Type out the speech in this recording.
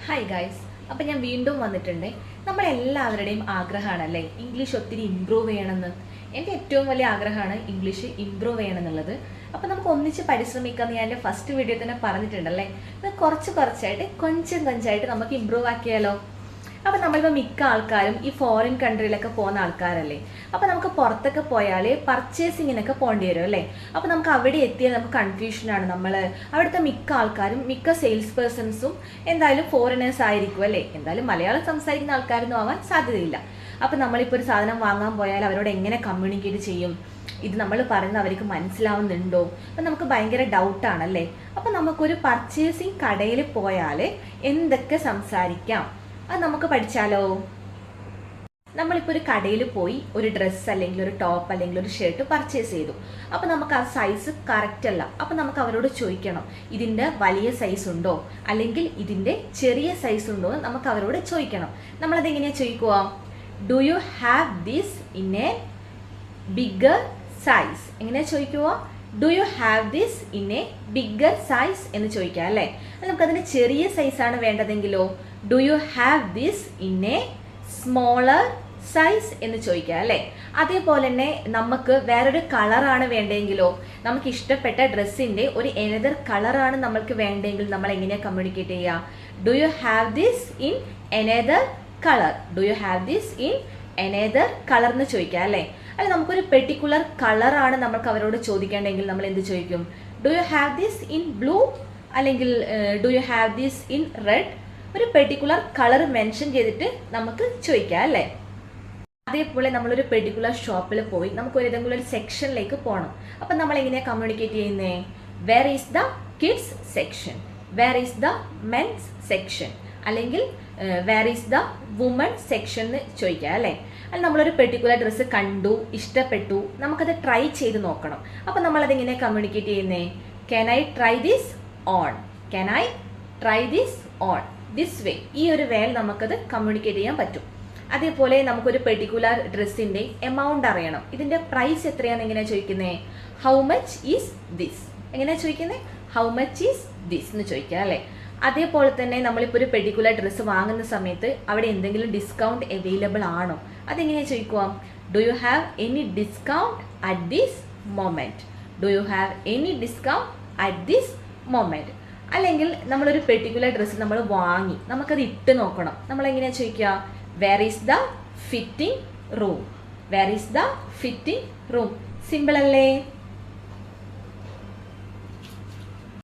Hi guys, അപ്പം ഞാൻ വീണ്ടും വന്നിട്ടുണ്ട്. നമ്മളെല്ലാവരുടെയും ആഗ്രഹമാണല്ലേ ഇംഗ്ലീഷ് ഒത്തിരി ഇമ്പ്രൂവ് ചെയ്യണമെന്ന്. എൻ്റെ ഏറ്റവും വലിയ ആഗ്രഹമാണ് ഇംഗ്ലീഷ് ഇമ്പ്രൂവ് ചെയ്യണമെന്നുള്ളത്. അപ്പം നമുക്ക് ഒന്നിച്ച് പരിശ്രമിക്കാമെന്ന് ഞാൻ എൻ്റെ ഫസ്റ്റ് വീഡിയോ തന്നെ പറഞ്ഞിട്ടുണ്ടല്ലേ. ഇത് കുറച്ചായിട്ട് കൊഞ്ചായിട്ട് നമുക്ക് ഇമ്പ്രൂവ് ആക്കിയാലോ. അപ്പം നമ്മളിപ്പോൾ മിക്ക ആൾക്കാരും ഈ ഫോറിൻ കൺട്രിയിലൊക്കെ പോകുന്ന ആൾക്കാരല്ലേ. അപ്പം നമുക്ക് പുറത്തൊക്കെ പോയാൽ പർച്ചേസിങ്ങിനൊക്കെ പോകേണ്ടി വരും അല്ലേ. അപ്പം നമുക്ക് അവിടെ എത്തിയാൽ നമുക്ക് കൺഫ്യൂഷനാണ്. നമ്മൾ അവിടുത്തെ മിക്ക ആൾക്കാരും മിക്ക സെയിൽസ് പേഴ്സൺസും എന്തായാലും ഫോറിനേഴ്സ് ആയിരിക്കും അല്ലേ. എന്തായാലും മലയാളം സംസാരിക്കുന്ന ആൾക്കാരൊന്നും ആവാൻ സാധ്യതയില്ല. അപ്പം നമ്മളിപ്പോൾ ഒരു സാധനം വാങ്ങാൻ പോയാൽ അവരോട് എങ്ങനെ കമ്മ്യൂണിക്കേറ്റ് ചെയ്യും, ഇത് നമ്മൾ പറയുന്നത് അവർക്ക് മനസ്സിലാവുന്നുണ്ടോ, അപ്പം നമുക്ക് ഭയങ്കര ഡൗട്ടാണല്ലേ. അപ്പം നമുക്കൊരു പർച്ചേസിങ് കടയിൽ പോയാൽ എന്തൊക്കെ സംസാരിക്കാം അത് നമുക്ക് പഠിച്ചാലോ. നമ്മളിപ്പോൾ ഒരു കടയിൽ പോയി ഒരു ഡ്രസ്സ് അല്ലെങ്കിൽ ഒരു ടോപ്പ് അല്ലെങ്കിൽ ഒരു ഷർട്ട് പർച്ചേസ് ചെയ്തു. അപ്പം നമുക്ക് ആ സൈസ് കറക്റ്റ് അല്ല. അപ്പം നമുക്ക് അവരോട് ചോദിക്കണം, ഇതിൻ്റെ വലിയ സൈസ് ഉണ്ടോ അല്ലെങ്കിൽ ഇതിൻ്റെ ചെറിയ സൈസ് ഉണ്ടോ എന്ന് നമുക്ക് അവരോട് ചോദിക്കണം. നമ്മളതെങ്ങനെയാണ് ചോദിക്കുക? Do you have this in a bigger size? എങ്ങനെയാണ് ചോദിക്കുക? Do you have this in a bigger size എന്ന് ചോദിക്കാം അല്ലേ. നമുക്കതിന് ചെറിയ സൈസാണ് വേണ്ടതെങ്കിലോ do you have this in a smaller size എന്ന് ചോദിക്കാം അല്ലേ. അതേപോലെ തന്നെ നമുക്ക് വേറൊരു കളറാണ് വേണ്ടെങ്കിലോ, നമുക്ക് ഇഷ്ടപ്പെട്ട ഡ്രസ്സിൻ്റെ ഒരു എനദർ കളറാണ് നമ്മൾക്ക് വേണ്ടെങ്കിൽ നമ്മൾ എങ്ങനെയാണ് കമ്മ്യൂണിക്കേറ്റ് ചെയ്യുക? Do you have this in another colour? Do you have this in another colour എന്ന് ചോദിക്കാം അല്ലേ. അല്ല നമുക്കൊരു പെർട്ടിക്കുലർ കളറാണ് നമുക്ക് അവരോട് ചോദിക്കേണ്ടെങ്കിൽ നമ്മൾ എന്ത് ചോദിക്കും? Do you have this in blue അല്ലെങ്കിൽ do you have this in red? ഒരു പെർട്ടിക്കുലർ കളർ മെൻഷൻ ചെയ്തിട്ട് നമുക്ക് ചോദിക്കാം അല്ലേ. അതേപോലെ നമ്മളൊരു പെർട്ടിക്കുലർ ഷോപ്പിൽ പോയി നമുക്ക് ഏതെങ്കിലും ഒരു സെക്ഷനിലേക്ക് പോകണം. അപ്പം നമ്മൾ എങ്ങനെയാണ് കമ്മ്യൂണിക്കേറ്റ് ചെയ്യുന്നേ? Where is the kids section, where is the men's section, അല്ലെങ്കിൽ where is the women section എന്ന് ചോദിക്കാം അല്ലേ. അല്ല നമ്മളൊരു പെർട്ടിക്കുലർ ഡ്രസ്സ് കണ്ടു, ഇഷ്ടപ്പെട്ടു, നമുക്കത് ട്രൈ ചെയ്ത് നോക്കണം. അപ്പം നമ്മളതെങ്ങനെയാണ് കമ്മ്യൂണിക്കേറ്റ് ചെയ്യുന്നേ? Can I try this on? Can I try this on? This way, ഈ ഒരു വേയിൽ നമുക്കത് കമ്മ്യൂണിക്കേറ്റ് ചെയ്യാൻ പറ്റും. അതേപോലെ നമുക്കൊരു പെർട്ടിക്കുലർ ഡ്രസ്സിൻ്റെ എമൗണ്ട് അറിയണം. ഇതിൻ്റെ പ്രൈസ് എത്രയാണെന്ന് എങ്ങനെയാണ് ചോദിക്കുന്നത്? How much is this? എങ്ങനെയാണ് ചോദിക്കുന്നത്? ഹൗ മച്ച് ഈസ് ദിസ് എന്ന് ചോദിക്കുക അല്ലേ. അതേപോലെ തന്നെ നമ്മളിപ്പോൾ ഒരു പെർട്ടിക്കുലർ ഡ്രസ്സ് വാങ്ങുന്ന സമയത്ത് അവിടെ എന്തെങ്കിലും ഡിസ്കൗണ്ട് അവൈലബിൾ ആണോ അതെങ്ങനെയാണ് ചോദിക്കുക? Do you have any discount at this moment? Do you have any discount at this moment? അല്ലെങ്കിൽ നമ്മളൊരു പെർട്ടിക്കുലർ ഡ്രസ്സ് നമ്മൾ വാങ്ങി നമുക്കത് ഇട്ട് നോക്കണം. നമ്മളെങ്ങനെയാണ് ചോദിക്കുക? Where is the fitting room? Where is the fitting room? Simple അല്ലേ.